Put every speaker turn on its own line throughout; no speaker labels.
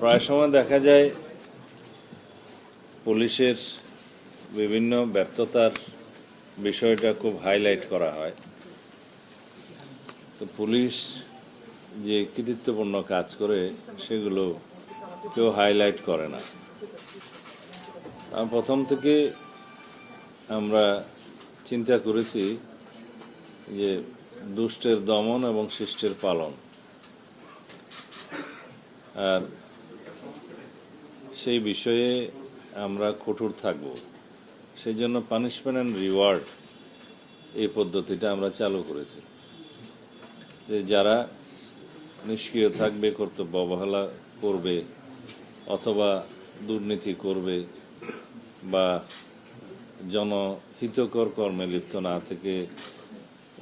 প্রায় সময় দেখা যায় পুলিশের বিভিন্ন ব্যর্থতার বিষয়টা খুব হাইলাইট করা হয়। তো পুলিশ যে কৃতিত্বপূর্ণ কাজ করে সেগুলো কেউ হাইলাইট করে না। প্রথম থেকে আমরা চিন্তা করেছি যে দুষ্টের দমন এবং শিষ্টের পালন, আর সেই বিষয়ে আমরা কঠোর থাকব। সেই জন্য পানিশমেন্ট অ্যান্ড রিওয়ার্ড এই পদ্ধতিটা আমরা চালু করেছি, যে যারা নিষ্ক্রিয় থাকবে, কর্তব্য অবহেলা করবে অথবা দুর্নীতি করবে বা জনহিতকর কর্মে লিপ্ত না থেকে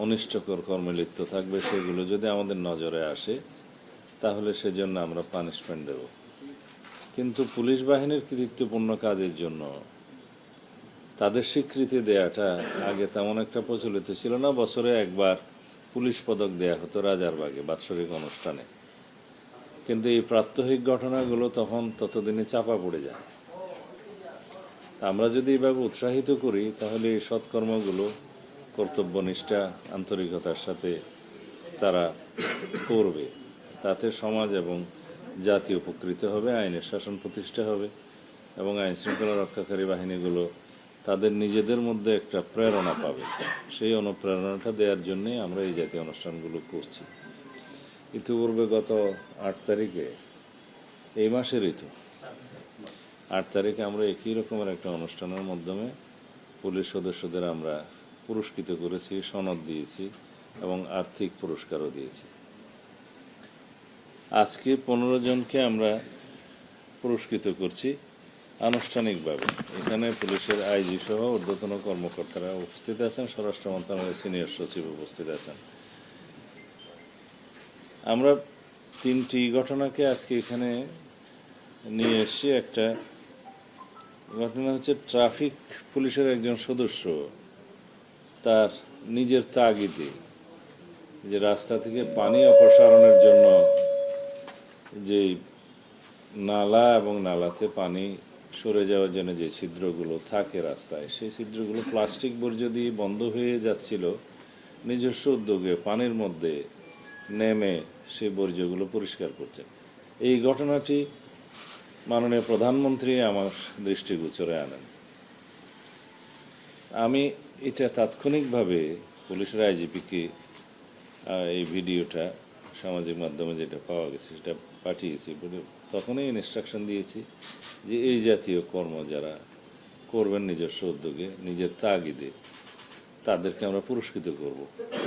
অনিষ্টকর কর্মে লিপ্ত থাকবে, সেগুলো যদি আমাদের নজরে আসে তাহলে সেজন্য আমরা পানিশমেন্ট দেব। কিন্তু পুলিশ বাহিনীর কৃতিত্বপূর্ণ কাজের জন্য তাদের স্বীকৃতি দেওয়াটা আগে তেমন একটা প্রচলিত ছিল না। বছরে একবার পুলিশ পদক দেয়া হতো রাজারবাগে বাৎসরিক অনুষ্ঠানে, কিন্তু এই প্রাত্যহিক ঘটনাগুলো তখন ততদিনে চাপা পড়ে যায়। আমরা যদি এভাবে উৎসাহিত করি তাহলে এই সৎকর্মগুলো কর্তব্যনিষ্ঠা আন্তরিকতার সাথে তারা করবে, তাতে সমাজ এবং জাতি উপকৃত হবে, আইনের শাসন প্রতিষ্ঠা হবে এবং আইন শৃঙ্খলা রক্ষাকারী বাহিনীগুলো তাদের নিজেদের মধ্যে একটা প্রেরণা পাবে। সেই অনুপ্রেরণাটা দেওয়ার জন্যই আমরা এই জাতীয় অনুষ্ঠানগুলো করছি। ইতিপূর্বে গত 8 তারিখে, এই মাসেরই তো 8 তারিখে আমরা একই রকমের একটা অনুষ্ঠানের মাধ্যমে পুলিশ সদস্যদের আমরা পুরস্কৃত করেছি, সনদ দিয়েছি এবং আর্থিক পুরস্কারও দিয়েছি। আজকে 15 জনকে আমরা পুরস্কৃত করছি আনুষ্ঠানিকভাবে। এখানে পুলিশের আইজি সহ ঊর্ধ্বতন কর্মকর্তারা উপস্থিত আছেন, স্বরাষ্ট্র মন্ত্রণালয়ের সিনিয়র সচিব উপস্থিত আছেন। আমরা 3টি ঘটনাকে আজকে এখানে নিয়ে এসেছি। একটা ঘটনা হচ্ছে ট্রাফিক পুলিশের একজন সদস্য তার নিজের তাগিদে যে রাস্তা থেকে পানি অপসারণের জন্য যে নালা এবং নালাতে পানি সরে যাওয়ার জন্য যে ছিদ্রগুলো থাকে রাস্তায়, সেই ছিদ্রগুলো প্লাস্টিক বর্জ্য দিয়ে বন্ধ হয়ে যাচ্ছিল, নিজস্ব উদ্যোগে পানির মধ্যে নেমে সেই বর্জ্যগুলো পরিষ্কার করছেন। এই ঘটনাটি মাননীয় প্রধানমন্ত্রী আমার দৃষ্টিগোচরে আনেন। আমি এটা তাৎক্ষণিকভাবে পুলিশের আইজিপিকে এই ভিডিওটা সামাজিক মাধ্যমে যেটা পাওয়া গেছে সেটা পাঠিয়েছি। তখনই ইনস্ট্রাকশন দিয়েছি যে এই জাতীয় কর্ম যারা করবেন নিজস্ব উদ্যোগে, নিজের তাগিদে, তাদেরকে আমরা পুরস্কৃত করব।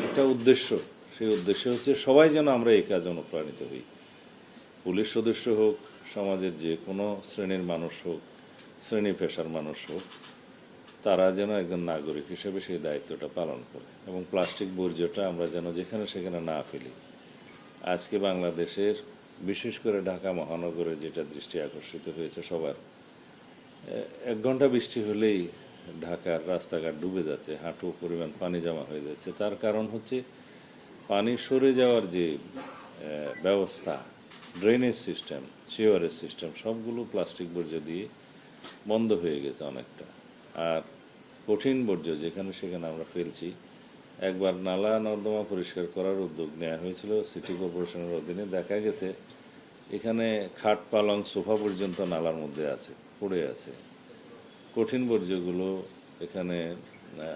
এটা উদ্দেশ্য। সেই উদ্দেশ্য হচ্ছে সবাই যেন আমরা এই কাজে অনুপ্রাণিত হই। পুলিশ সদস্য হোক, সমাজের যে কোনো শ্রেণীর মানুষ হোক, শ্রেণী পেশার মানুষ হোক, তারা যেন একজন নাগরিক হিসেবে সেই দায়িত্বটা পালন করে এবং প্লাস্টিক বর্জ্যটা আমরা যেন যেখানে সেখানে না ফেলি। আজকে বাংলাদেশের বিশেষ করে ঢাকা মহানগরে যেটা দৃষ্টি আকর্ষিত হয়েছে সবার, 1 ঘন্টা বৃষ্টি হলেই ঢাকার রাস্তাঘাট ডুবে যাচ্ছে, হাঁটু পরিমাণ পানি জমা হয়ে যাচ্ছে। তার কারণ হচ্ছে পানি সরে যাওয়ার যে ব্যবস্থা, ড্রেনেজ সিস্টেম, সিওয়ারেজ সিস্টেম সবগুলো প্লাস্টিক বর্জ্য দিয়ে বন্ধ হয়ে গেছে অনেকটা। আর কঠিন বর্জ্য যেখানে সেখানে আমরা ফেলছি। একবার নালা নর্দমা পরিষ্কার করার উদ্যোগ নেওয়া হয়েছিল সিটি কর্পোরেশনের অধীনে। দেখা গেছে এখানে খাট পালং সোফা পর্যন্ত নালার মধ্যে আছে, পড়ে আছে। কঠিন বর্জ্যগুলো এখানে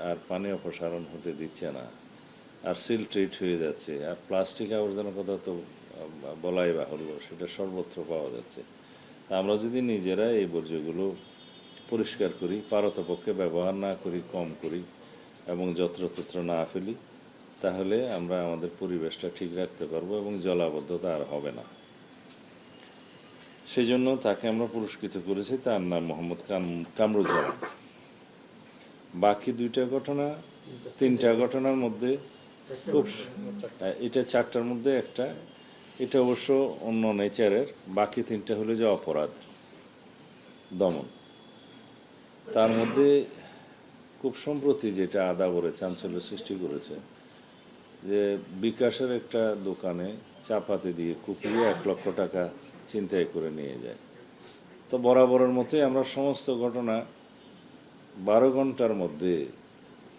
আর পানি অপসারণ হতে দিচ্ছে না, আর সিল ট্রিট হয়ে যাচ্ছে। আর প্লাস্টিক আবর্জনার কথা তো বলাই বাহুল্য, সেটা সর্বত্র পাওয়া যাচ্ছে। আমরা যদি নিজেরা এই বর্জ্যগুলো পরিষ্কার করি, পারতপক্ষে ব্যবহার না করি, কম করি এবং যত্রতত্র না ফেলি, তাহলে আমরা আমাদের পরিবেশটা ঠিক রাখতে পারবো এবং জলাবদ্ধতা আর হবে না। সেই জন্য তাকে আমরা পুরস্কৃত করেছি। তার নাম মোহাম্মদ কামরুজ্জামান। বাকি 2টা ঘটনা, 3টা ঘটনার মধ্যে খুব, এটা 4টার মধ্যে একটা, এটা অবশ্য অন্য নেচারের। বাকি 3টা হলো যে অপরাধ দমন। তার মধ্যে খুব সম্প্রতি যেটা আদাবরে চাঞ্চল্য সৃষ্টি করেছে, যে বিকাশের একটা দোকানে চাপাতি দিয়ে কুপিয়ে 1 লক্ষ টাকা ছিনতাই করে নিয়ে যায়। তো বরাবরের মতোই আমরা সমস্ত ঘটনা 12 ঘন্টার মধ্যে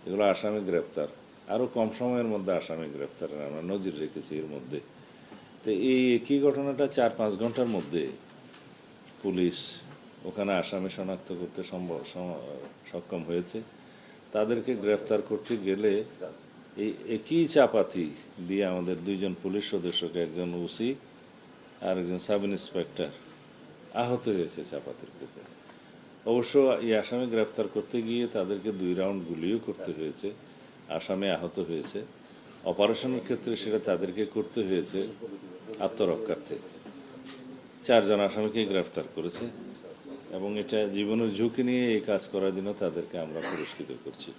এগুলো আসামি গ্রেপ্তার, আরও কম সময়ের মধ্যে আসামি গ্রেপ্তারের আমরা নজির রেখেছি এর মধ্যে। তো এই একই ঘটনাটা 4-5 ঘন্টার মধ্যে পুলিশ ওখানে আসামি শনাক্ত করতে সক্ষম হয়েছে। তাদেরকে গ্রেফতার করতে গেলে এই একই চাপাতি দিয়ে আমাদের 2 জন পুলিশ সদস্যকে, একজন ওসি আর একজন সাব ইন্সপেক্টর আহত হয়েছে চাপাতির কোপে। অবশ্য এই আসামি গ্রেফতার করতে গিয়ে তাদেরকে 2 রাউন্ড গুলিও করতে হয়েছে, আসামি আহত হয়েছে। অপারেশনের ক্ষেত্রে সেটা তাদেরকে করতে হয়েছে আত্মরক্ষার্থে। 4 জন আসামিকে গ্রেফতার করেছে এবং এটা জীবনের ঝুঁকি নিয়ে এই কাজ করার জন্য তাদেরকে আমরা পুরস্কৃত করছি।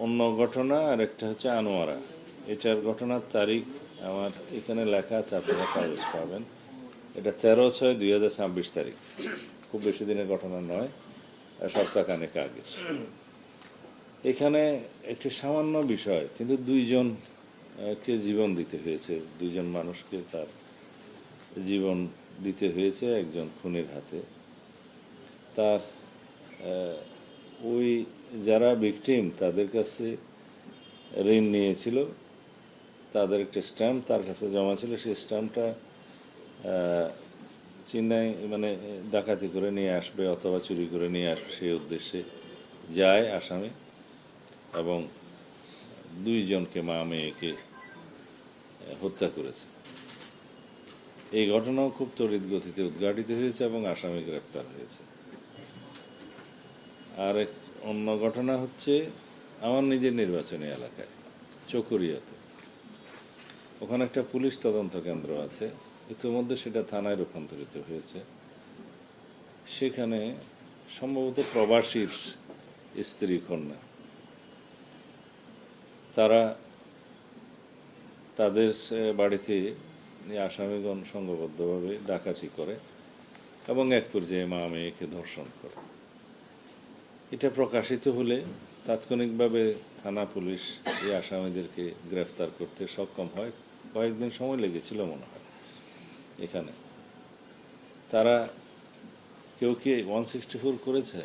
অন্য ঘটনা আর একটা হচ্ছে আনোয়ারা। এটার ঘটনার তারিখ আমার এখানে লেখা আছে, আপনারা কাগজ পাবেন। এটা 13/6/2026 তারিখ, খুব বেশি দিনের ঘটনা নয়, সপ্তাহখানেক আগে। এখানে একটি সামান্য বিষয়, কিন্তু 2 জনকে জীবন দিতে হয়েছে, 2 জন মানুষকে তার জীবন দিতে হয়েছে একজন খুনির হাতে। তার ওই যারা ভিকটিম তাদের কাছে ঋণ নিয়েছিল, তাদের একটা স্ট্যাম্প তার কাছে জমা ছিল। সেই স্ট্যাম্পটা চেন্নাই মানে ডাকাতি করে নিয়ে আসবে অথবা চুরি করে নিয়ে আসবে সেই উদ্দেশ্যে যায় আসামি, এবং 2 জনকে, মা মেয়েকে হত্যা করেছে। এই ঘটনাও খুব তড়িৎ গতিতে উদ্ঘাটিত হয়েছে এবং আসামি গ্রেপ্তার হয়েছে। আর এক অন্য ঘটনা হচ্ছে আমার নিজের নির্বাচনী এলাকায় চকরিয়াতে। ওখানে একটা পুলিশ তদন্ত কেন্দ্র আছে, ইতিমধ্যে সেটা থানায় রূপান্তরিত হয়েছে। সেখানে সম্ভবত প্রবাসীর স্ত্রী কন্যা, তারা তাদের বাড়িতে আসামিগণ সংঘবদ্ধভাবে ডাকাতি করে এবং এক পর্যায়ে মা মেয়েকে ধর্ষণ করে। এটা প্রকাশিত হলে তাৎক্ষণিকভাবে থানা পুলিশ এই আসামিদেরকে গ্রেফতার করতে সক্ষম হয়। কয়েকদিন সময় লেগেছিল মনে হয়। এখানে তারা কেউ কি 164 করেছে,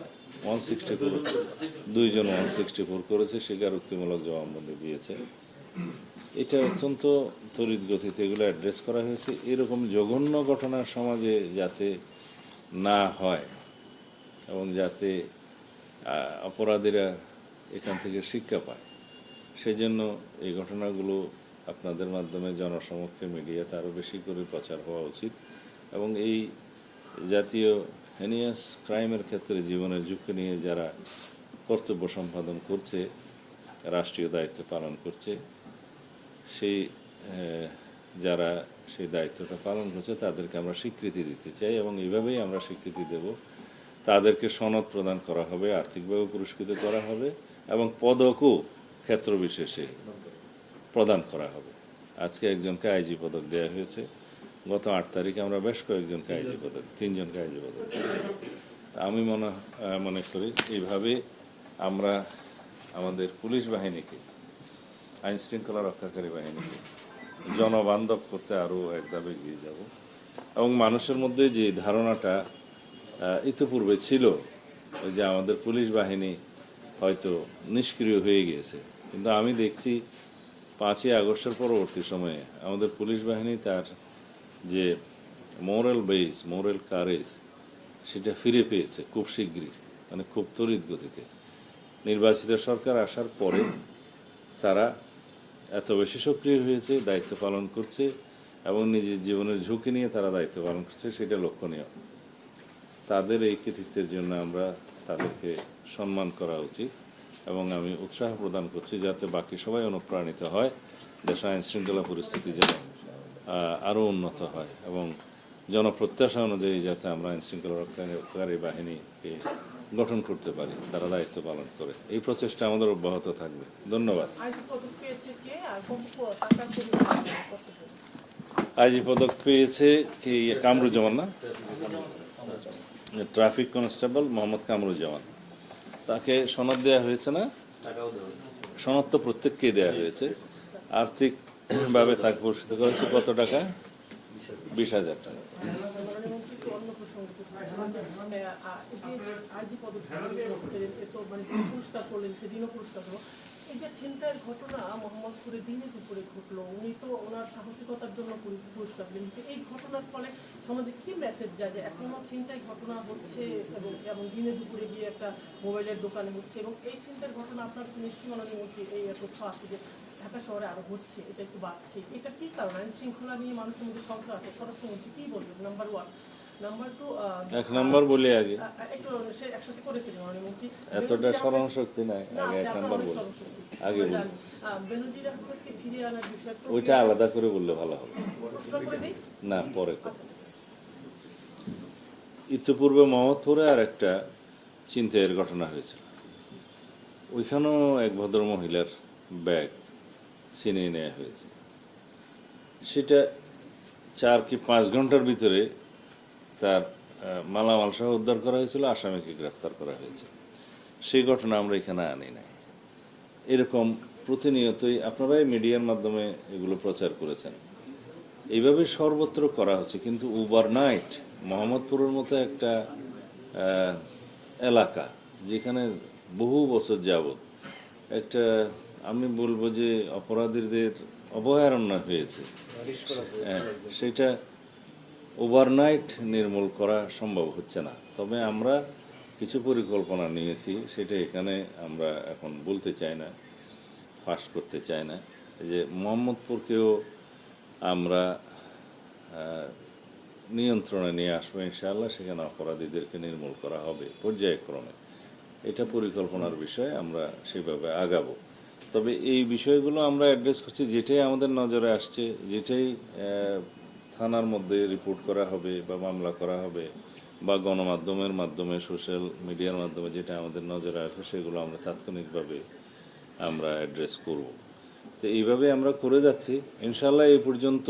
164, 2 জন 164 করেছে, স্বীকারোক্তিমূলক জবানবন্দি দিয়েছে। এটা অত্যন্ত তড়িৎ গতিতে এগুলো অ্যাড্রেস করা হয়েছে। এরকম জঘন্য ঘটনা সমাজে যাতে না হয় এবং যাতে অপরাধীরা এখান থেকে শিক্ষা পায়, সেজন্য এই ঘটনাগুলো আপনাদের মাধ্যমে জনসমক্ষে মিডিয়াতে আরও বেশি করে প্রচার হওয়া উচিত। এবং এই জাতীয় হেনিয়াস ক্রাইমের ক্ষেত্রে জীবনের ঝুঁকি নিয়ে যারা কর্তব্য সম্পাদন করছে, রাষ্ট্রীয় দায়িত্ব পালন করছে, সেই যারা সেই দায়িত্বটা পালন করছে তাদেরকে আমরা স্বীকৃতি দিতে চাই এবং এইভাবেই আমরা স্বীকৃতি দেব। তাদেরকে সনদ প্রদান করা হবে, আর্থিকভাবে পুরস্কৃত করা হবে এবং পদকও ক্ষেত্র বিশেষে প্রদান করা হবে। আজকে একজনকে আইজি পদক দেওয়া হয়েছে, গত 8 তারিখে আমরা বেশ কয়েকজনকে আইজি পদক, 3 জনকে আইজি পদক। আমি মনে করি এইভাবে আমরা আমাদের পুলিশ বাহিনীকে, আইন শৃঙ্খলা রক্ষাকারী বাহিনীকে জনবান্ধব করতে আরও এক ধাপ এগিয়ে যাব। এবং মানুষের মধ্যে যে ধারণাটা ইতিপূর্বে ছিল যে আমাদের পুলিশ বাহিনী হয়তো নিষ্ক্রিয় হয়ে গিয়েছে, কিন্তু আমি দেখছি 5ই আগস্টের পরবর্তী সময়ে আমাদের পুলিশ বাহিনী তার যে মোরাল বেস, মোরাল কারেজ, সেটা ফিরে পেয়েছে খুব শীঘ্রই, মানে খুব তড়িৎ গতিতে। নির্বাচিত সরকার আসার পরে তারা এত বেশি সক্রিয় হয়েছে, দায়িত্ব পালন করছে এবং নিজের জীবনের ঝুঁকি নিয়ে তারা দায়িত্ব পালন করছে, সেটা লক্ষণীয়। তাদের এই কৃতিত্বের জন্য আমরা তাদেরকে সম্মান করা উচিত এবং আমি উৎসাহ প্রদান করছি যাতে বাকি সবাই অনুপ্রাণিত হয়, দেশের আইন শৃঙ্খলা পরিস্থিতি যেন আরও উন্নত হয় এবং জনপ্রত্যাশা অনুযায়ী যাতে আমরা আইন শৃঙ্খলা রক্ষাকারী বাহিনীকে গঠন করতে পারি, তারা দায়িত্ব পালন করে। এই প্রচেষ্টা আমাদের অব্যাহত থাকবে। ধন্যবাদ। আইজি পদক পেয়েছে কি কামরুজ্জামান, না ট্রাফিক কনস্টেবল মোহাম্মদ কামরুজ্জামান, তাকে সনদ দেওয়া হয়েছে না? সনদ তো প্রত্যেককেই দেওয়া হয়েছে। আর্থিকভাবে তাকে পুরস্কৃত করেছে কত টাকা? 20,000 টাকা।
প্রধানমন্ত্রী একটু অন্য প্রসঙ্গে আইজি পদক্ষেপ তো মানে যে পুরস্কার করলেন সেদিনও পুরস্কার হলো। এই যে ছিনতাইয়ের ঘটনা মোহাম্মদপুরে দিনে দুপুরে ঘটলো, উনি তো ওনার সাহসিকতার জন্য পুরস্কার পেলেন, কিন্তু এই ঘটনার ফলে সমাজে কি মেসেজ যায় যে এখনো ছিনতাই ঘটনা হচ্ছে এবং দিনে দুপুরে গিয়ে একটা মোবাইলের দোকানে হচ্ছে, এবং এই ছিনতাইয়ের ঘটনা আপনার নিশ্চয়ই মাননীয় মন্ত্রী এই তথ্য আছে যে ঢাকা শহরে আরো হচ্ছে, এটা একটু বাড়ছে, এটা কি কারণ? আইন শৃঙ্খলা নিয়ে মানুষের মধ্যে সংখ্যা আছে, স্বরাষ্ট্রমন্ত্রী কি বলবেন? Number one. নাম্বার টু,
এক নম্বর বলি আগে,
একটু সে একসাথে করে ফেলি মাননীয় মন্ত্রী।
এতটা স্মরণ শক্তি নাই, আগে এক নম্বর বলি, আগে বলি
বেনজির আহমেদকে ফিরিয়ে আনার বিষয়ে
ওইটা আলাদা করে বললে ভালো হবে। না, পরে ইতিপূর্বে মোহাম্মদপুরে আর একটা ছিনতাইয়ের ঘটনা হয়েছিল, ওইখানেও এক ভদ্র মহিলার ব্যাগ ছিনিয়ে নেওয়া হয়েছে। সেটা 4 কি 5 ঘন্টার ভিতরে তার মালামাল সহ উদ্ধার করা হয়েছিল, আসামিকে গ্রেফতার করা হয়েছে। সেই ঘটনা আমরা এখানে আনি নাই। এরকম প্রতিনিয়তই আপনারাই মিডিয়ার মাধ্যমে এগুলো প্রচার করেছেন, এইভাবে সর্বত্র করা হচ্ছে। কিন্তু ওভারনাইট মোহাম্মদপুরের মতো একটা এলাকা যেখানে বহু বছর যাবত একটা, আমি বলবো যে অপরাধীদের অভয়ারণ্য হয়েছে, সেটা ওভারনাইট নির্মূল করা সম্ভব হচ্ছে না। তবে আমরা কিছু পরিকল্পনা নিয়েছি, সেটা এখানে আমরা এখন বলতে চাই না, ফাঁস করতে চাই না, যে মোহাম্মদপুরকেও আমরা নিয়ন্ত্রণে নিয়ে আসবো ইনশাআল্লাহ। সেখানে অপরাধীদেরকে নির্মূল করা হবে পর্যায়ক্রমে, এটা পরিকল্পনার বিষয়, আমরা সেভাবে আগাবো। তবে এই বিষয়গুলো আমরা অ্যাড্রেস করছি, যেটাই আমাদের নজরে আসছে, যেটাই থানার মধ্যে রিপোর্ট করা হবে বা মামলা করা হবে বা গণমাধ্যমের মাধ্যমে, সোশ্যাল মিডিয়ার মাধ্যমে যেটা আমাদের নজরে আসবে, সেগুলো আমরা তাৎক্ষণিকভাবে আমরা অ্যাড্রেস করব। তো এইভাবে আমরা করে যাচ্ছি ইনশাআল্লাহ। এই পর্যন্ত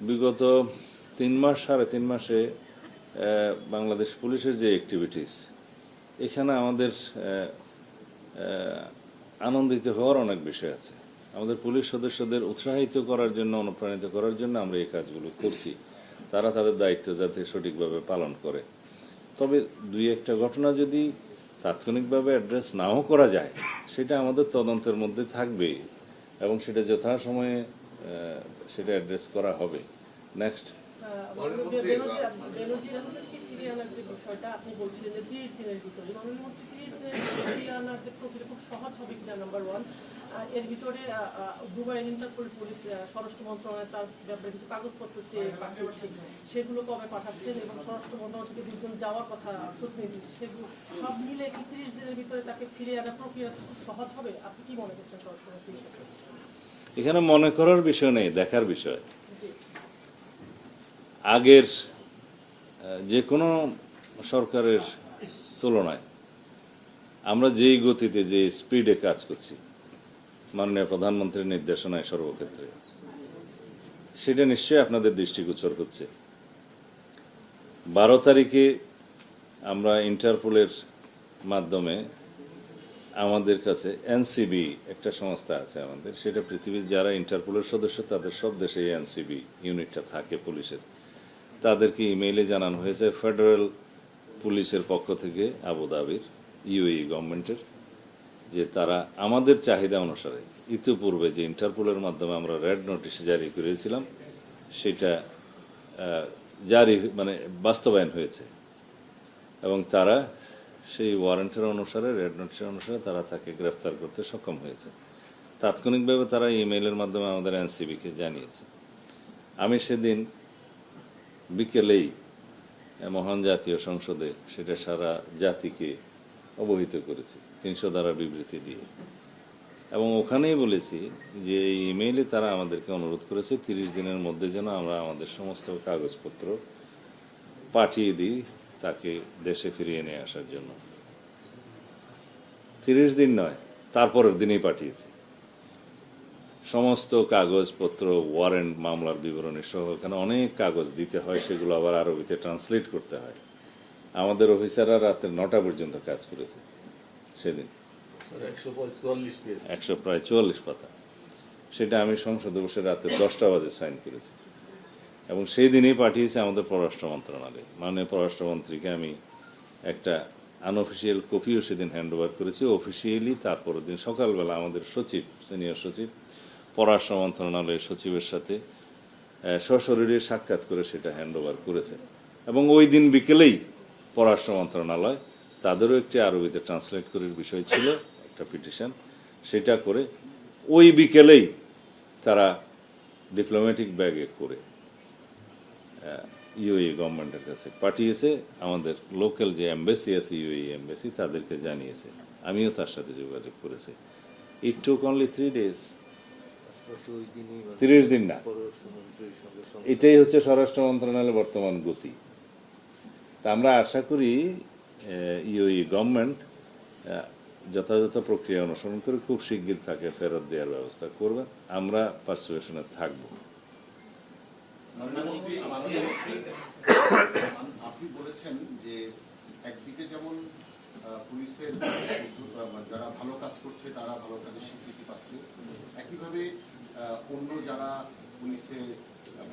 বিগত 3 মাস 3.5 মাসে বাংলাদেশ পুলিশের যে অ্যাক্টিভিটিস, এখানে আমাদের আনন্দিত হওয়ার অনেক বিষয় আছে। আমাদের পুলিশ সদস্যদের উৎসাহিত করার জন্য, অনুপ্রাণিত করার জন্য আমরা এই কাজগুলো করছি, তারা তাদের দায়িত্ব যাতে সঠিকভাবে পালন করে। তবে 2-1টা ঘটনা যদি তাৎক্ষণিকভাবে অ্যাড্রেস নাও করা যায়, সেটা আমাদের তদন্তের মধ্যে থাকবে এবং সেটা যথাসময়ে সেটা অ্যাড্রেস করা হবে। নেক্সট,
বিষয়টা আপনি বলছিলেন যে 30 দিনের ভিতরে খুব সহজ হবে কিনা, নাম্বার ওয়ান। এর ভিতরে দুবাইয়ের ইন্টারপোল পুলিশ স্বরাষ্ট্র মন্ত্রণালয় তার ব্যাপারে কিছু কাগজপত্র চেয়ে পাঠিয়েছে, সেগুলো কবে পাঠাচ্ছেন? এবং স্বরাষ্ট্র মন্ত্রণালয় থেকে 2 জন যাওয়ার কথা প্রতিনিধি, সেগুলো সব মিলে কি 30 দিনের ভিতরে তাকে ফিরিয়ে আনার প্রক্রিয়া খুব সহজ হবে? আপনি কি মনে করছেন স্বরাষ্ট্রমন্ত্রী হিসেবে?
এখানে মনে করার বিষয় নেই, দেখার বিষয়। আগের যে কোনো সরকারের তুলনায় আমরা যেই গতিতে, যে স্পিডে কাজ করছি মাননীয় প্রধানমন্ত্রীর নির্দেশনায় সর্বক্ষেত্রে, সেটা নিশ্চয়ই আপনাদের দৃষ্টিগোচর হচ্ছে। 12 তারিখে আমরা ইন্টারপোলের মাধ্যমে, আমাদের কাছে এনসিবি একটা সংস্থা আছে আমাদের, সেটা পৃথিবীর যারা ইন্টারপোলের সদস্য তাদের সব দেশে এনসিবি ইউনিটটা থাকে পুলিশের, তাদেরকে ইমেইলে জানানো হয়েছে ফেডারেল পুলিশের পক্ষ থেকে আবুধাবির ইউএই গভর্নমেন্টের, যে তারা আমাদের চাহিদা অনুসারে ইতিপূর্বে যে ইন্টারপোলের মাধ্যমে আমরা রেড নোটিশ জারি করেছিলাম, সেটা জারি মানে বাস্তবায়ন হয়েছে এবং তারা সেই ওয়ারেন্টের অনুসারে, রেড নোটিশের অনুসারে তারা তাকে গ্রেফতার করতে সক্ষম হয়েছে। তাৎক্ষণিকভাবে তারা ইমেইলের মাধ্যমে আমাদের এনসিবিকে জানিয়েছে। আমি সেদিন বিকেলেই মহান জাতীয় সংসদে সেটা সারা জাতিকে অবহিত করেছি 300 ধারা বিবৃতি দিয়ে, এবং ওখানেই বলেছি যে এই ইমেইলে তারা আমাদেরকে অনুরোধ করেছে 30 দিনের মধ্যে যেন আমরা আমাদের সমস্ত কাগজপত্র পাঠিয়ে দিই তাকে দেশে ফিরিয়ে নিয়ে আসার জন্য। 30 দিন নয়, তারপরের দিনেই পাঠিয়েছি সমস্ত কাগজপত্র, ওয়ারেন্ট, মামলার বিবরণী সহ। এখানে অনেক কাগজ দিতে হয়, সেগুলো আবার আরবিতে ট্রান্সলেট করতে হয়। আমাদের অফিসাররা রাতের 9টা পর্যন্ত কাজ করেছে সেদিন, 144 পাতা। সেটা আমি সংসদে বসে রাতে 10টা বাজে সাইন করেছি। এবং সেই দিনেই পাঠিয়েছে আমাদের পররাষ্ট্র মন্ত্রণালয়। মাননীয় পররাষ্ট্রমন্ত্রীকে আমি একটা আনঅফিসিয়াল কপিও সেদিন হ্যান্ড ওভার করেছি। অফিসিয়ালি তারপরের দিন সকালবেলা আমাদের সচিব, সিনিয়র সচিব, পররাষ্ট্র মন্ত্রণালয়ের সচিবের সাথে সশরীরে সাক্ষাৎ করে সেটা হ্যান্ড ওভার করেছে। এবং ওই দিন বিকেলেই পররাষ্ট্র মন্ত্রণালয় তাদেরও একটি আরবিতে ট্রান্সলেট করার বিষয় ছিল, একটা পিটিশন, সেটা করে ওই বিকেলেই তারা ডিপ্লোম্যাটিক ব্যাগে করে ইউএই গভর্নমেন্টের কাছে পাঠিয়েছে। আমাদের লোকাল যে এমবাসি আছে, ইউএই এমবাসি, তাদেরকে জানিয়েছে। আমিও তার সাথে যোগাযোগ করেছি। ইট টুক অনলি 3 days, 30 দিন না। এটাই হচ্ছে স্বরাষ্ট্র মন্ত্রণালয়ের বর্তমান গতি। তা আমরা আশা করি ইউএই গভর্নমেন্ট যথাযথ প্রক্রিয়া অনুসরণ করে খুব শিগগির তাকে ফেরত দেওয়ার ব্যবস্থা করবে। আমরা পার্সুয়েশনে থাকবো।
আপনি বলেছেন যে একদিকে যেমন পুলিশের যারা ভালো কাজ করছে তারা ভালো কাজের স্বীকৃতি পাচ্ছে, একইভাবে অন্য যারা পুলিশে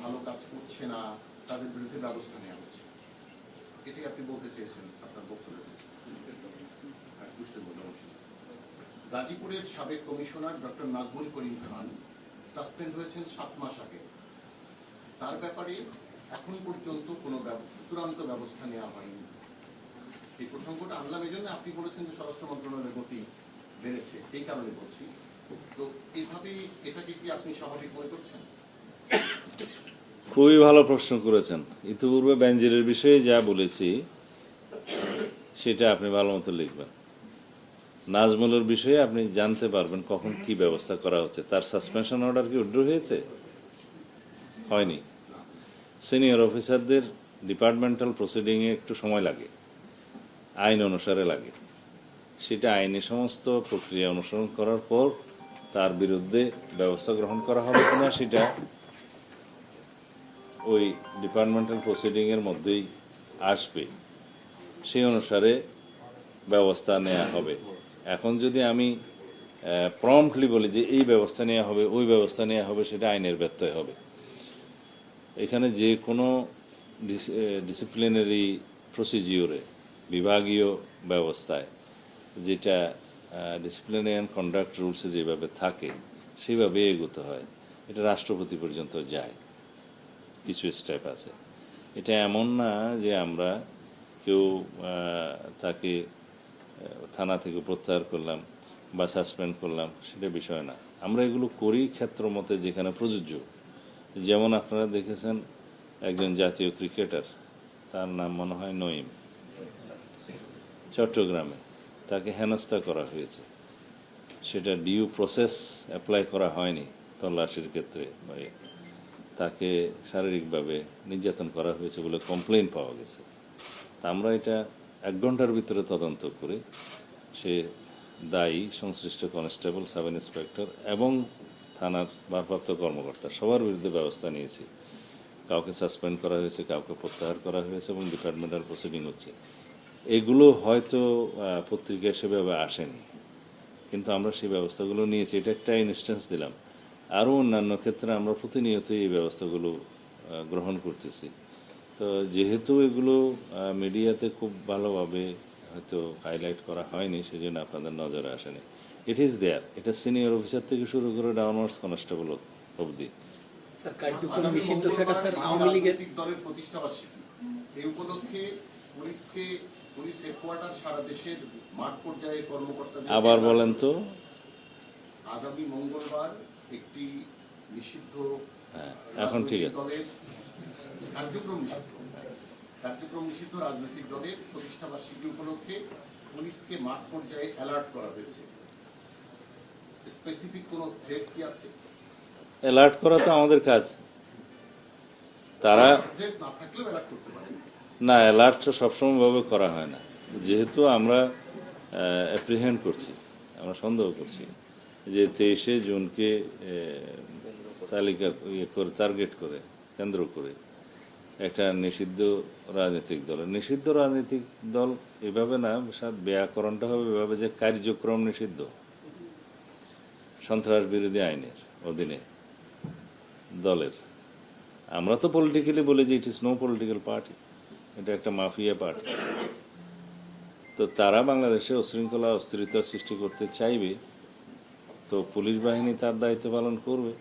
ভালো কাজ করছে না তাদের বিরুদ্ধে ব্যবস্থা নেওয়া হচ্ছে। এটাই আপনি বলতে চেয়েছেন আপনার বক্তব্যে। গাজীপুরের সাবেক commissioner doctor Nazmul Karim Khan suspend হয়েছেন 7 মাস আগে। তার ব্যাপারে এখন পর্যন্ত কোনো চূড়ান্ত ব্যবস্থা নেওয়া হয়নি। এই প্রসঙ্গটা আনলাম এই জন্য, আপনি বলেছেন যে স্বরাষ্ট্র মন্ত্রণালয়ের গতি বেড়েছে, এই কারণে বলছি। তো এইভাবে এটাকে কি আপনি স্বাভাবিক মনে করছেন?
খুবই ভালো প্রশ্ন করেছেন। ইতিপূর্বে বেনজিরের বিষয়ে যা বলেছি সেটা আপনি ভালো মতো লিখবেন। নাজমুলের বিষয়ে আপনি জানতে পারবেন কখন কি ব্যবস্থা করা হচ্ছে। তার সাসপেনশন অর্ডার কি উইথড্র হয়েছে? হয়নি। সিনিয়র অফিসারদের ডিপার্টমেন্টাল প্রসিডিংয়ে একটু সময় লাগে, আইন অনুসারে লাগে। সেটা আইনি সমস্ত প্রক্রিয়া অনুসরণ করার পর তার বিরুদ্ধে ব্যবস্থা গ্রহণ করা হবে কিনা সেটা ওই ডিপার্টমেন্টাল প্রসিডিংয়ের মধ্যেই আসবে। সেই অনুসারে ব্যবস্থা নেওয়া হবে। এখন যদি আমি প্রম্পটলি বলি যে এই ব্যবস্থা নেওয়া হবে, ওই ব্যবস্থা নেওয়া হবে, সেটা আইনের ব্যত্যয় হবে। এখানে যে কোনো ডিসিপ্লিনারি প্রসিজিওরে, বিভাগীয় ব্যবস্থায় যেটা ডিসিপ্লিনারি অ্যান্ড কন্ডাক্ট রুলসে যেভাবে থাকে সেভাবে এগোতে হয়। এটা রাষ্ট্রপতি পর্যন্ত যায়, কিছু স্টেপ আছে। এটা এমন না যে আমরা কেউ তাকে থানা থেকে প্রত্যাহার করলাম বা সাসপেন্ড করলাম, সেটা বিষয় না। আমরা এগুলো করি ক্ষেত্র মতে যেখানে প্রযোজ্য। যেমন আপনারা দেখেছেন একজন জাতীয় ক্রিকেটার, তার নাম মনে হয় নঈম, চট্টগ্রামে তাকে হেনস্থা করা হয়েছে। সেটা ডিউ প্রসেস অ্যাপ্লাই করা হয়নি তল্লাশির ক্ষেত্রে, তাকে শারীরিকভাবে নির্যাতন করা হয়েছে বলে কমপ্লেন পাওয়া গেছে। তা আমরা এটা 1 ঘন্টার ভিতরে তদন্ত করে সে দায়ী সংশ্লিষ্ট কনস্টেবল, সাব ইন্সপেক্টর এবং থানার ভারপ্রাপ্ত কর্মকর্তা সবার বিরুদ্ধে ব্যবস্থা নিয়েছি। কাউকে সাসপেন্ড করা হয়েছে, কাউকে প্রত্যাহার করা হয়েছে এবং ডিপার্টমেন্টাল প্রসিডিং হচ্ছে। এগুলো হয়তো পত্রিকায় সেভাবে আসেনি, কিন্তু আমরা সেই ব্যবস্থাগুলো নিয়েছি। এটা একটা ইনস্ট্যান্স দিলাম। আরও অন্যান্য ক্ষেত্রে আমরা প্রতিনিয়তই এই ব্যবস্থাগুলো গ্রহণ করতেছি। তো যেহেতু এগুলো মিডিয়াতে খুব ভালোভাবে হয়তো হাইলাইট করা হয়নি, সেই জন্য আপনাদের নজরে আসেনি। It is there. এটা সিনিয়র অফিসার থেকে শুরু করে ডাউনওয়ার্ডস কনস্টেবল অবধি।
স্যার, কার্যক্রম নিষিদ্ধ থাকা স্যার আওয়ামী লীগের
দলের প্রতিষ্ঠাবার্ষিকী, এই উপলক্ষে পুলিশ হেডকোয়ার্টার সারা দেশের মাঠ পর্যায়ে কর্মকর্তাদের
আবার বলেন তো।
আগামী মঙ্গলবার একটি নিষিদ্ধ
এখন ঠিক আছে।
দলের কার্যক্রম নিষিদ্ধ রাজনৈতিক দলের প্রতিষ্ঠাবার্ষিকী উপলক্ষে পুলিশকে মাঠ পর্যায়ে অ্যালার্ট করা হয়েছে। স্পেসিফিক কোনো থ্রেট কি আছে?
অ্যালার্ট করা তো আমাদের কাজ। তারা
থ্রেট না থাকলেও অ্যালার্ট করতে পারেন
না, অ্যালার্ট তো সবসময় ভাবে করা হয় না। যেহেতু আমরা অ্যাপ্রিহেন্ড করছি, আমরা সন্দেহ করছি যে 23শে জুনকে তালিকা করে টার্গেট করে কেন্দ্র করে একটা নিষিদ্ধ রাজনৈতিক দল এভাবে না, ব্যাকরণটা হবে এভাবে যে কার্যক্রম নিষিদ্ধ সন্ত্রাস বিরোধী আইনের অধীনে দলের আমরা তো পলিটিক্যালি বলি যে it is no political party, এটা একটা মাফিয়া পার্টি। তো তারা বাংলাদেশে উশৃঙ্খলা অস্থিরতা সৃষ্টি করতে চাইবে, তো পুলিশ বাহিনী তার দায়িত্ব পালন করবে,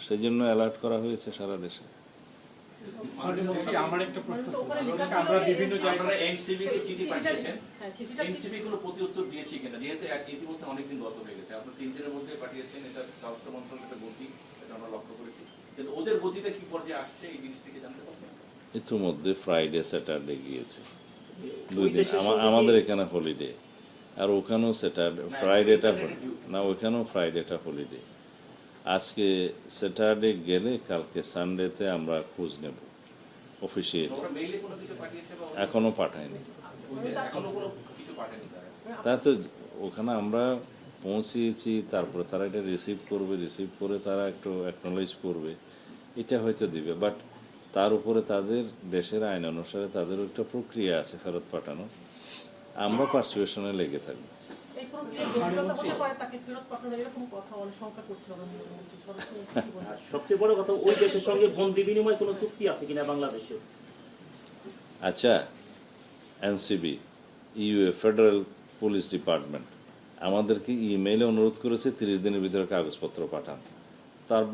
সেজন্য অ্যালার্ট করা হয়েছে সারা দেশে।
আমার একটা প্রশ্ন
তো ওখানে লেখা ছিল
আমরা
যে
বিভিন্ন জায়গায়
আপনারা এনসিবি কে চিঠি পাঠিয়েছেন,
হ্যাঁ, চিঠিটা
এনসিবি কোনো প্রতি উত্তর দিয়েছে কিনা, যেহেতু ইতিমধ্যে অনেকদিন গত হয়ে গেছে, আপনার 3 দিনের মধ্যে পাঠিয়েছেন, এটা স্বরাষ্ট্র মন্ত্রণালয়ের গতি, এটা আমরা লক্ষ্য করেছি, কিন্তু ওদের গতিটা কি পর্যায়ে আসছে এই জিনিসটিকে জানতে পারবেন?
ইতিমধ্যে ফ্রাইডে স্যাটারডে গিয়েছে, 2 দিন। আমাদের এখানে হলিডে, আর ওখানেও স্যাটারডে ফ্রাইডেটা না, ওখানেও ফ্রাইডেটা হলিডে। আজকে স্যাটারডে গেলে কালকে সানডেতে আমরা খোঁজ নেব অফিসিয়ালি।
ওরা মেইলে কোনো কিছু পাঠিয়েছে বা
এখনো পাঠায়নি,
এখনো কোনো কিছু পাঠায়নি তারা?
তা তো ওখানে আমরা পৌঁছিয়েছি, তারপরে তারা এটা রিসিভ করবে, রিসিভ করে তারা একটু অ্যাকনোলেজ করবে, এটা হয়তো দিবে। বাট তার উপরে তাদের দেশের আইন অনুসারে তাদেরও একটা প্রক্রিয়া আছে ফেরত পাঠানো, আমরা পারসুয়েশনে লেগে থাকবো।
এই প্রক্রিয়া জটিলতা হতে পারে, তাকে ফেরত পাঠানোর এরকম কথা অনেক শঙ্কা করছে প্রধানমন্ত্রী। সরাসরি কি বলেন?
আর সবচেয়ে বড় কথা, ওই দেশের সঙ্গে বন্দি বিনিময় কোনো চুক্তি আছে কিনা বাংলাদেশের?
আচ্ছা, NCB, UA, federal police department আমাদেরকে ইমেইলে অনুরোধ করেছে 30 দিনের ভিতরে কাগজপত্র পাঠান। তার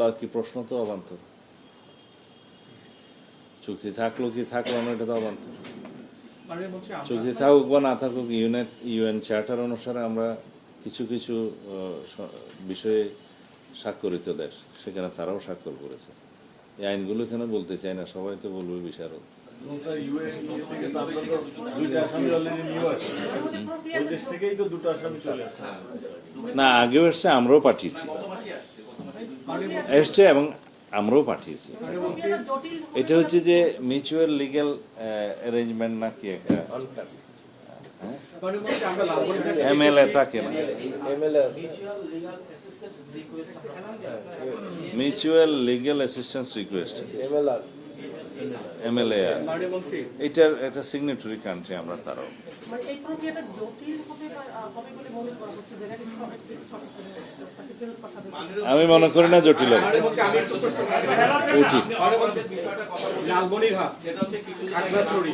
বাকি প্রশ্ন তো অবান্তর। চুক্তি থাকলো কি থাকলো না, এটা তো অবান্তর।
মানে বলছি
চুক্তি থাকুক বা না থাকুক, ইউএন চার্টার অনুসারে আমরা কিছু কিছু বিষয়ে স্বাক্ষরিত দেশ, সেখানে তারাও স্বাক্ষর করেছে। এই আইনগুলো এখানে বলতে চাই না, সবাই তো বলবে বিশারদ। না, আগেও এসছে, আমরাও পাঠিয়েছি, এসছে এবং আমরাও পাঠিয়েছি।
প্রক্রিয়াটা জটিল হতে
এটা হচ্ছে যে মিউচুয়াল লিগ্যাল অ্যারেঞ্জমেন্ট না কি একটা
মানে বলছি আমরা লালমনিরহাট
এমএলএ থাকে না, mutual legal assistance request, MLA.
মানে বলছি
এটার একটা সিগনেটরি কান্ট্রি আমরা, তারাও।
মানে এই প্রক্রিয়াটা জটিল হবে বলে মনে করা হচ্ছে, যেটাকে তাকে ফেরত পাঠাবে।
আমি মনে করি না জটিল হবে,
মানে বলছি আমি একটু প্রশ্ন
উচিত।
বিষয়টা কথা বলছি,
লালমনিরহাট,
যেটা হচ্ছে কিছু
খাগড়াছড়ি,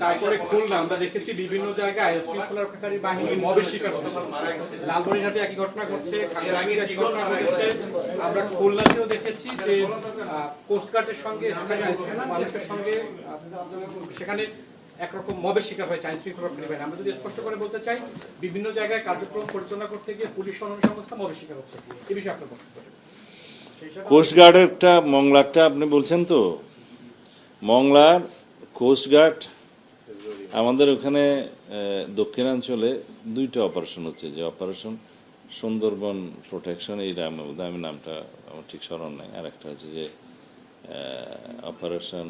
তারপরে খুলনা, আমরা দেখেছি বিভিন্ন জায়গায় শৃঙ্খলা রক্ষাকারী বাহিনী মবের শিকার হচ্ছে। লালমনিরহাটে একই ঘটনা ঘটছে, খাগড়াছড়িতে একই ঘটনা ঘটেছে। আমরা খুলনাতেও দেখেছি যে কোস্টগার্ডের সঙ্গে স্থানীয় মানুষের সঙ্গে সেখানে একরকম মবের শিকার হয়েছে আইন শৃঙ্খলা রক্ষাকারী বাহিনী। আমরা যদি স্পষ্ট করে বলতে চাই, বিভিন্ন জায়গায় কার্যক্রম পরিচালনা করতে গিয়ে পুলিশ অন্যান্য সংস্থা মবের শিকার হচ্ছে, এই বিষয়ে আপনার বক্তব্য।
কোস্টগার্ডেরটা মংলারটা আপনি বলছেন তো, মংলার কোস্টগার্ড আমাদের ওখানে দক্ষিণাঞ্চলে 2টা অপারেশন হচ্ছে, যে অপারেশন সুন্দরবন প্রোটেকশন, এই আমি নামটা আমার ঠিক স্মরণ নাই, আর একটা হচ্ছে যে অপারেশন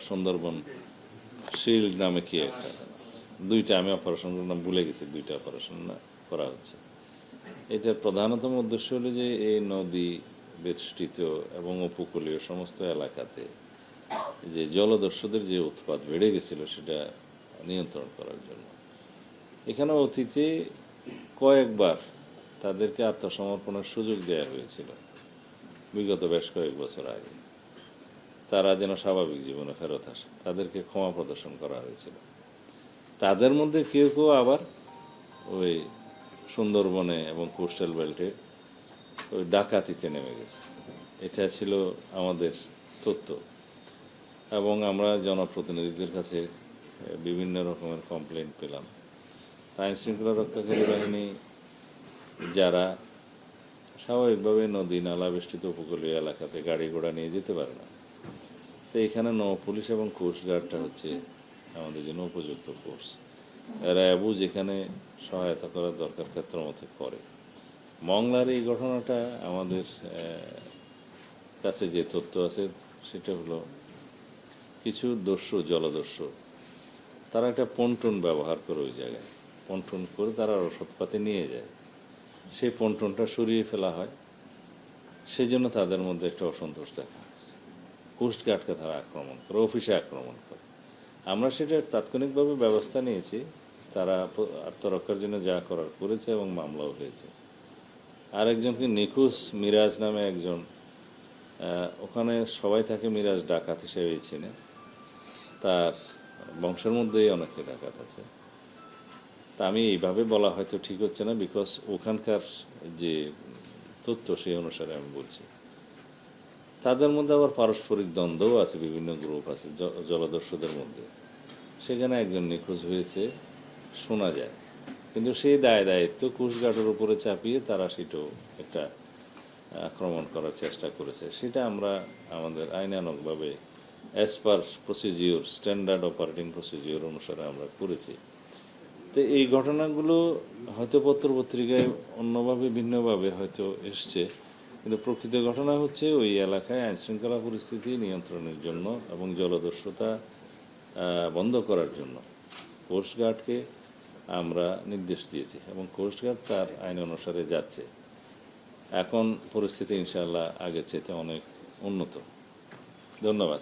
সুন্দরবন শিল্ড নামে কি একটা, 2টা আমি অপারেশনগুলোর নাম ভুলে গেছি, 2টা অপারেশন করা হচ্ছে। এটার প্রধানতম উদ্দেশ্য হলো যে এই নদী বেষ্টিত এবং উপকূলীয় সমস্ত এলাকাতে যে জলদস্যুদের যে উৎপাত বেড়ে গেছিল সেটা নিয়ন্ত্রণ করার জন্য। এখানে অতীতে কয়েকবার তাদেরকে আত্মসমর্পণের সুযোগ দেওয়া হয়েছিল বিগত বেশ কয়েক বছর আগে, তারা যেন স্বাভাবিক জীবনে ফেরত আসে, তাদেরকে ক্ষমা প্রদর্শন করা হয়েছিল। তাদের মধ্যে কেউ কেউ আবার ওই সুন্দরবনে এবং কোস্টাল বেল্টে ওই ডাকাতিতে নেমে গেছে, এটা ছিল আমাদের তথ্য। এবং আমরা জনপ্রতিনিধিদের কাছে বিভিন্ন রকমের কমপ্লেইন্ট পেলাম। আইন শৃঙ্খলা রক্ষাকারী বাহিনী যারা স্বাভাবিকভাবে নদী নালা বেষ্টিত উপকূলীয় এলাকাতে গাড়ি ঘোড়া নিয়ে যেতে পারে না, তো এখানে নৌ পুলিশ এবং কোস্টগার্ডটা হচ্ছে আমাদের জন্য উপযুক্ত ফোর্স। এরা যেখানে সহায়তা করার দরকার ক্ষেত্র মতো করে। মংলার এই ঘটনাটা আমাদের কাছে যে তথ্য আছে সেটা হলো কিছু জলদস্যু তারা একটা পন্টুন ব্যবহার করে ওই জায়গায়, পন্টুন করে তারা রসদপাতি নিয়ে যায়, সেই পন্টুনটা সরিয়ে ফেলা হয়, সেই জন্য তাদের মধ্যে একটা অসন্তোষ দেখা হচ্ছে। কোস্টগার্ডকে তারা আক্রমণ করে, অফিসে আক্রমণ করে। আমরা সেটা তাৎক্ষণিকভাবে ব্যবস্থা নিয়েছি, তারা আত্মরক্ষার জন্য যা করার করেছে এবং মামলাও হয়েছে। আরেকজনকে নিখোঁজ মিরাজ নামে একজন ওখানে সবাই তাকে মিরাজ ডাকাত হিসেবেই চিনে, তার বংশের মধ্যেই অনেকে ডাকাত আছে। তা আমি এইভাবে বলা হয়তো ঠিক হচ্ছে না, বিকজ ওখানকার যে তথ্য সেই অনুসারে আমি বলছি। তাদের মধ্যে আবার পারস্পরিক দ্বন্দ্বও আছে, বিভিন্ন গ্রুপ আছে জলদস্যুদের মধ্যে। সেখানে একজন নিখোঁজ হয়েছে শোনা যায়, কিন্তু সেই দায়িত্ব কোস্টগার্ডের উপরে চাপিয়ে তারা সেটাও একটা আক্রমণ করার চেষ্টা করেছে। সেটা আমরা আমাদের আইনানুগভাবে as per procedure, standard operating procedure অনুসারে আমরা করেছি। তো এই ঘটনাগুলো হয়তো পত্রপত্রিকায় অন্যভাবে ভিন্নভাবে হয়তো এসছে, কিন্তু প্রকৃত ঘটনা হচ্ছে ওই এলাকায় আইনশৃঙ্খলা পরিস্থিতি নিয়ন্ত্রণের জন্য এবং জলদস্যুতা বন্ধ করার জন্য কোস্টগার্ডকে আমরা নির্দেশ দিয়েছি এবং কোস্টগার্ড তার আইন অনুসারে যাচ্ছে। এখন পরিস্থিতি ইনশাআল্লাহ আগের চাইতে অনেক উন্নত। ধন্যবাদ।